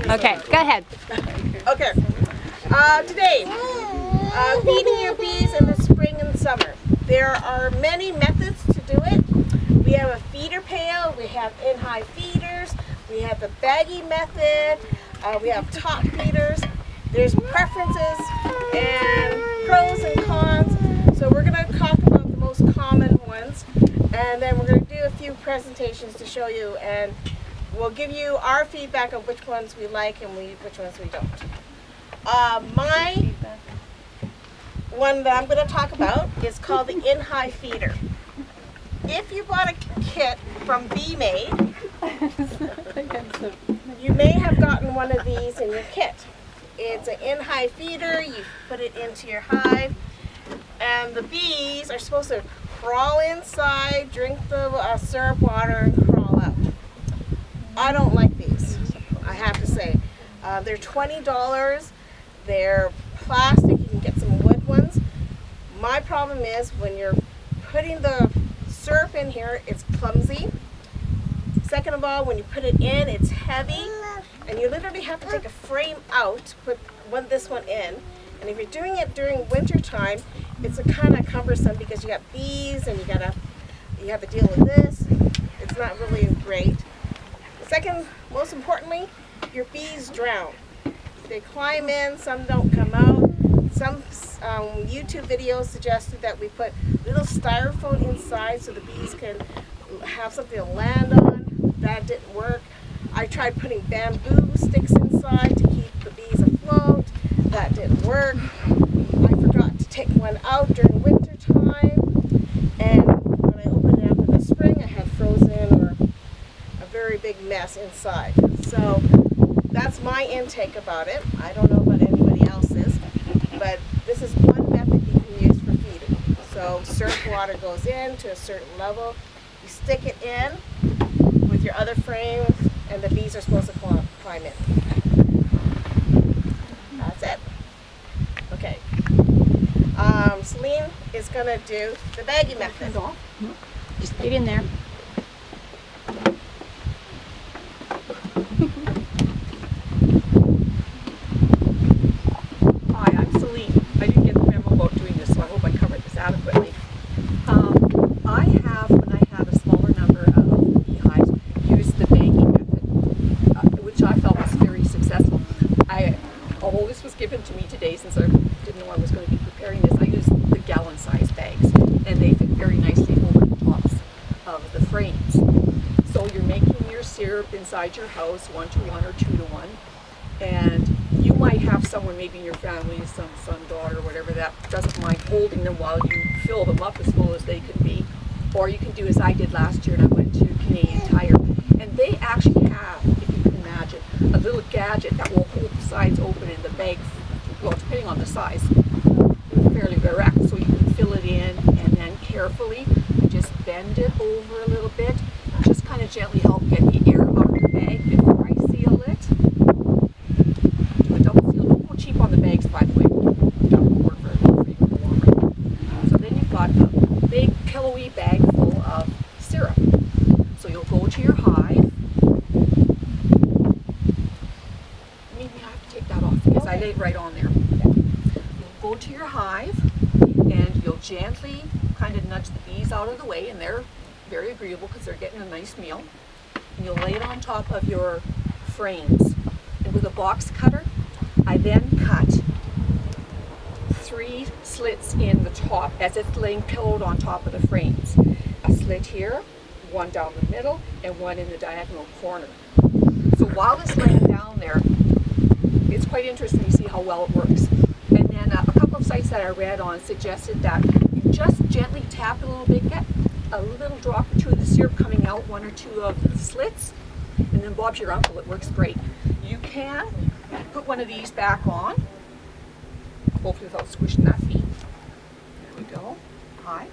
Okay, go ahead. Okay. Today, feeding your bees in the spring and summer. There are many methods to do it. We have a feeder pail, we have in-hive feeders, we have the baggy method, we have top feeders. There's preferences and pros and cons. So we're going to talk about the most common ones, and then we're going to do a few presentations to show you, and we'll give you our feedback on which ones we like and which ones we don't. My one that I'm going to talk about is called the in-hive feeder. If you bought a kit from Bee Made, you may have gotten one of these in your kit. It's an in-hive feeder. You put it into your hive, and the bees are supposed to crawl inside, drink the syrup water, and crawl out. I don't like these, I have to say. They're $20. They're plastic. You can get some wood ones. My problem is when you're putting the syrup in here, it's clumsy. Second of all, when you put it in, it's heavy, and you literally have to take a frame out, put this one in. And if you're doing it during winter time, it's a kind of cumbersome because you got bees and you have to deal with this. It's not really great. Second, most importantly, your bees drown. They climb in, some don't come out. Some YouTube videos suggested that we put little styrofoam inside so the bees can have something to land on. That didn't work. I tried putting bamboo sticks inside to keep the bees afloat. That didn't work. I forgot to take one out during winter time, and when I opened it up in the spring, I had frozen or a very big mess inside. So that's my intake about it. I don't know about anybody else's, but this is one method you can use for feeding. So syrup water goes in to a certain level. You stick it in with your other frames, and the bees are supposed to climb in. That's it. Okay. Celine is going to do the baggy method. Just get in there. Hi, I'm Celine. I didn't get the memo about doing this, so I hope I covered this adequately. I have, when I had a smaller number of beehives, used the bagging method, which I felt was very successful. Although this was given to me today, since I didn't know I was going to be preparing this, I used the gallon-sized bags, and they fit very nicely over the tops of the frames. So you're making your syrup inside your house, 1-to-1 or 2-to-1, and you might have someone maybe in your family, some son, daughter, whatever, that doesn't mind holding them while you fill them up as full as they can be. Or you can do as I did last year, and I went to Canadian Tire, and they actually have, if you can imagine, a little gadget that will hold the sides open and the bag, well, depending on the size, fairly direct, so you can fill it in, and then carefully just bend it over a little bit, just kind of gently help get the air out of the bag before I seal it. Do a double seal. Don't go cheap on the bags, by the way. That won't work very well for you in the warmer. So then you've got a big pillowy bag full of syrup. So you'll go to your hive. Maybe I have to take that off because I laid right on there. You'll go to your hive, and you'll gently kind of nudge the bees out of the way, and they're very agreeable because they're getting a nice meal. And you'll lay it on top of your frames. And with a box cutter, I then cut 3 slits in the top as it's laying pillowed on top of the frames. A slit here, one down the middle, and one in the diagonal corner. So while it's laying down there, it's quite interesting to see how well it works. And then a couple of sites that I read on suggested that you just gently tap it a little bit, get a little drop or 2 of the syrup coming out 1 or 2 of the slits, and then Bob's your uncle. It works great. You can put one of these back on, hopefully without squishing that feet. There we go. Hi.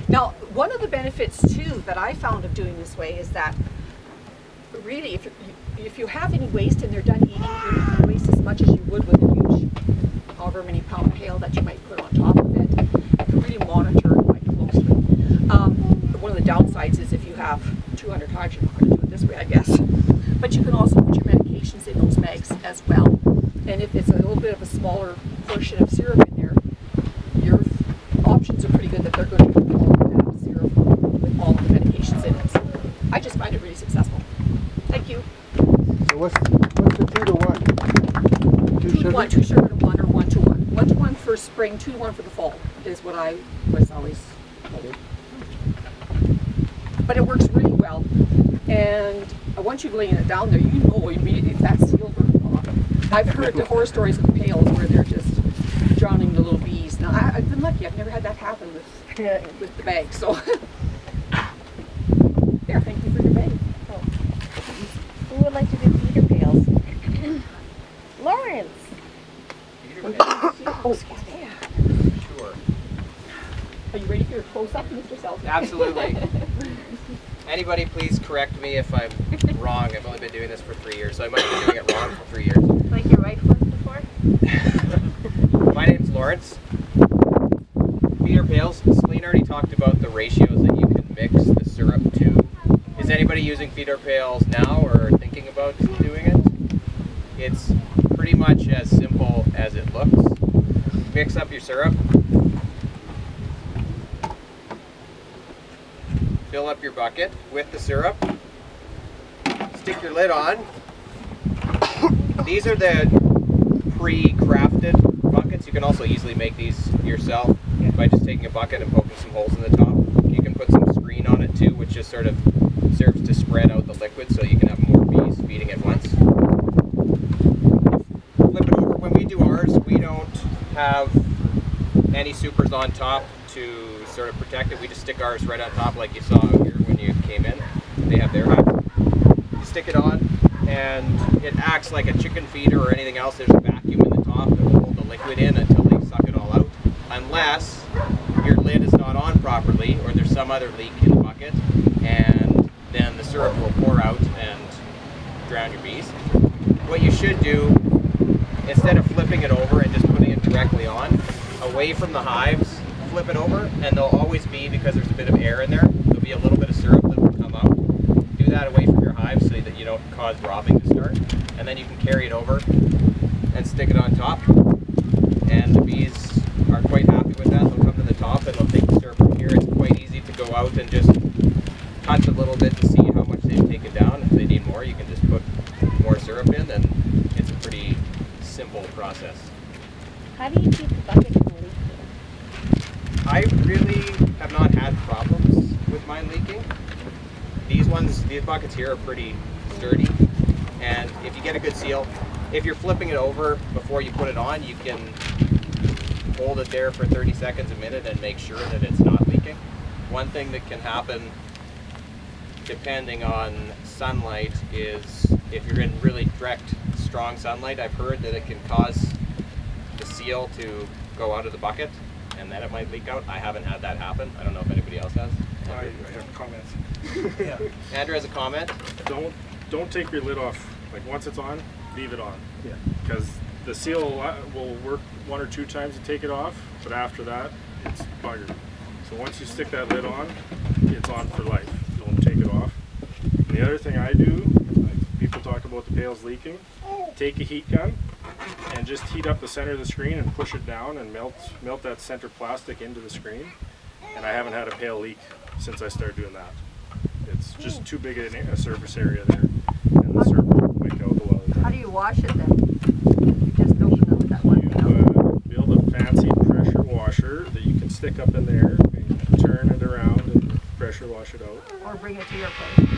Now, one of the benefits too that I found of doing this way is that really, if you have any waste and they're done eating, you can waste as much as you would with a huge, however many pound pail that you might put on top of it. You can really monitor it quite closely. One of the downsides is if you have 200 hives, you're not going to do it this way, I guess. But you can also put your medications in those bags. as well. And if it's a little bit of a smaller portion of syrup in there, your options are pretty good that they're going to drink all of that syrup with all of the medications in it. So I just find it really successful. Thank you. So what's the 2 to 1? 2 sugar? 2 sugar to 1 or 1 to 1. 1 to 1 for spring, 2 to 1 for the fall is what I was always told. But it works really well. And once you've laid it down there, you know immediately if that seal burns off. I've heard the horror stories of the pails where they're just drowning the little bees. Now, I've been lucky. I've never had that happen with the bag. So, there, thank you for your bag. Who would like to do feeder pails? Lawrence. Oh, excuse me. Sure. Are you ready for your close-up, Mr. Self? Absolutely. Anybody please correct me if I'm wrong. I've only been doing this for 3 years, so I might be doing it wrong for 3 years. Like your wife was before? My name's Lawrence. Feeder pails. Celine already talked about the ratios that you can mix the syrup to. Is anybody using feeder pails now or thinking about doing it? It's pretty much as simple as it looks. Mix up your syrup. Fill up your bucket with the syrup. Stick your lid on. These are the pre-crafted buckets. You can also easily make these yourself by just taking a bucket and poking some holes in the top. You can put some screen on it too, which just sort of serves to spread out the liquid so you can have more bees feeding at once. Flip it over. When we do ours, we don't have any supers on top to sort of protect it. We just stick ours right on top like you saw out here when you came in. They have their hive. You stick it on and it acts like a chicken feeder or anything else. There's a vacuum in the top that will hold the liquid in until they suck it all out. Unless your lid is not on properly or there's some other leak in the bucket, and then the syrup will pour out and drown your bees. What you should do, instead of flipping it over and just putting it directly on, away from the hives, flip it over, and there'll always be, because there's a bit of air in there, there'll be a little bit of syrup that will come out. Do that away from your hives so that you don't cause robbing to start. And then you can carry it over and stick it on top. And the bees are quite happy with that. They'll come to the top and they'll take the syrup from here. It's quite easy to go out and just touch a little bit to see how much they've taken down. If they need more, you can just put more syrup in, and it's a pretty simple process. How do you keep the bucket from leaking? I really have not had problems with mine leaking. These buckets here are pretty sturdy, and if you get a good seal, if you're flipping it over before you put it on, you can hold it there for 30 seconds, a minute, and make sure that it's not leaking. One thing that can happen depending on sunlight is if you're in really direct, strong sunlight, I've heard that it can cause the seal to go out of the bucket, and then it might leak out. I haven't had that happen. I don't know if anybody else has. I have comments. Yeah. Andrew has a comment. Don't take your lid off. Like once it's on, leave it on. Yeah. Because the seal will work 1 or 2 times to take it off, but after that, it's buggered. So once you stick that lid on, it's on for life. Don't take it off. And the other thing I do, like people talk about the pails leaking, take a heat gun and just heat up the center of the screen and push it down and melt that center plastic into the screen. And I haven't had a pail leak since I started doing that. It's just too big a surface area there, and the syrup will wick out a lot of the time. How do you wash it then? You just open up that one You build a fancy pressure washer that you can stick up in there, and turn it around and pressure wash it out. or bring it to your place.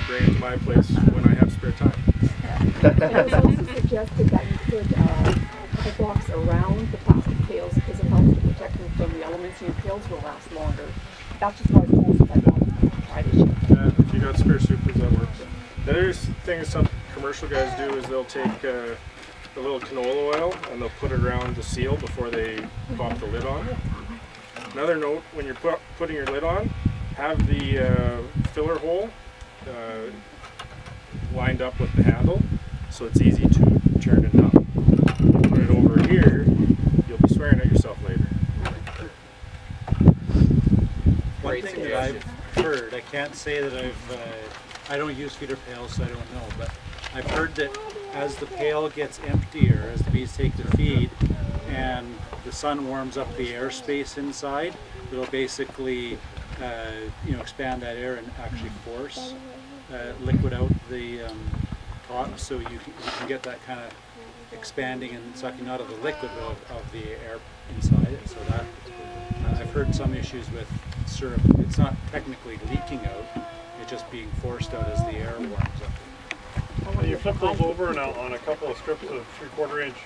Bring it to my place when I have spare time. It was also suggested that you put a box around the plastic pails because it helps to protect them from the elements, and your pails will last longer. That's just what I was told, so I wanted to try this year. If you got spare supers, that works. The other thing some commercial guys do is they'll take a little canola oil and they'll put it around the seal before they pop the lid on. Another note, when you're putting your lid on, have the filler hole lined up with the handle so it's easy to turn and numb. You put it over here, you'll be swearing at yourself later. One Great thing that I've suggestion. heard, I can't say that I don't use feeder pails, so I don't know, but I've heard that as the pail gets emptier, as the bees take the feed, and the sun warms up the airspace inside, it'll basically expand that air and actually force liquid out the top, so you can get that kind of expanding and sucking out of the liquid of the air inside it. So that I've heard some issues with syrup. It's not technically leaking out; it's just being forced out as the air warms up. Well, you flip those over now on a couple of strips of 3/4 inch